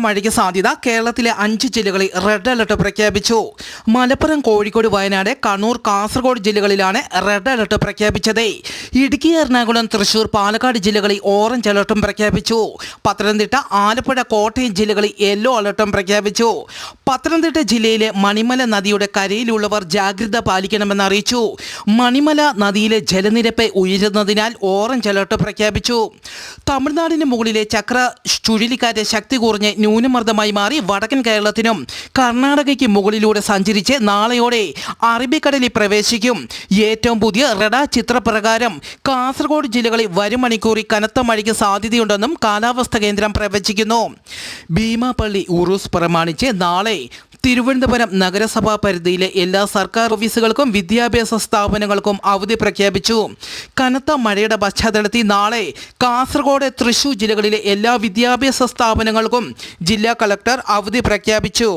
മഴയ്ക്ക് സാധ്യത. കേരളത്തിലെ 5 ജില്ലകളിൽ റെഡ് അലർട്ട് പ്രഖ്യാപിച്ചു. മലപ്പുറം, കോഴിക്കോട്, വയനാട്, കണ്ണൂർ, കാസർഗോഡ് ജില്ലകളിലാണ് റെഡ് അലർട്ട് പ്രഖ്യാപിച്ചത്. ഇടുക്കി, എറണാകുളം, തൃശൂർ, പാലക്കാട് ജില്ലകളിൽ ഓറഞ്ച് അലർട്ടും പ്രഖ്യാപിച്ചു. പത്തനംതിട്ട, ആലപ്പുഴ, കോട്ടയം ജില്ലകളിൽ യെല്ലോ അലർട്ടും പ്രഖ്യാപിച്ചു. പത്തനംതിട്ട ജില്ലയിലെ മണിമല നദിയുടെ കരയിലുള്ളവർ ജാഗ്രത പാലിക്കണമെന്ന് അറിയിച്ചു. മണിമല നദിയിലെ ജലനിരപ്പ് ഉയരുന്നതിനാൽ ഓറഞ്ച് അലർട്ട് പ്രഖ്യാപിച്ചു. തമിഴ്നാടിന് മുകളിലെ ചക്ര ചുഴലിക്കാറ്റ് ശക്തി കുറഞ്ഞ് ന്യൂനമർദ്ദമായി മാറി വടക്കൻ കേരളത്തിനും കർണാടകയ്ക്ക് മുകളിലൂടെ സഞ്ചരിച്ച് നാളെയോടെ അറബിക്കടലിൽ പ്രവേശിക്കും. ഏറ്റവും പുതിയ റഡാർ ചിത്രപ്രകാരം കാസർഗോഡ് ജില്ലകളിൽ വരും മണിക്കൂറിൽ കനത്ത മഴയ്ക്ക് സാധ്യതയുണ്ടെന്നും കാലാവസ്ഥാ കേന്ദ്രം പ്രവചിക്കുന്നു. ഭീമാപള്ളി ഉറൂസ് പ്രമാണിച്ച് നാളെ തിരുവനന്തപുരം നഗരസഭാ പരിധിയിലെ എല്ലാ സർക്കാർ ഓഫീസുകൾക്കും വിദ്യാഭ്യാസ സ്ഥാപനങ്ങൾക്കും അവധി പ്രഖ്യാപിച്ചു. കനത്ത മഴയുടെ പശ്ചാത്തലത്തിൽ നാളെ കാസർഗോഡ്, തൃശൂർ ജില്ലകളിലെ എല്ലാ വിദ്യാഭ്യാസ സ്ഥാപനങ്ങൾക്കും ജില്ലാ കളക്ടർ അവധി പ്രഖ്യാപിച്ചു.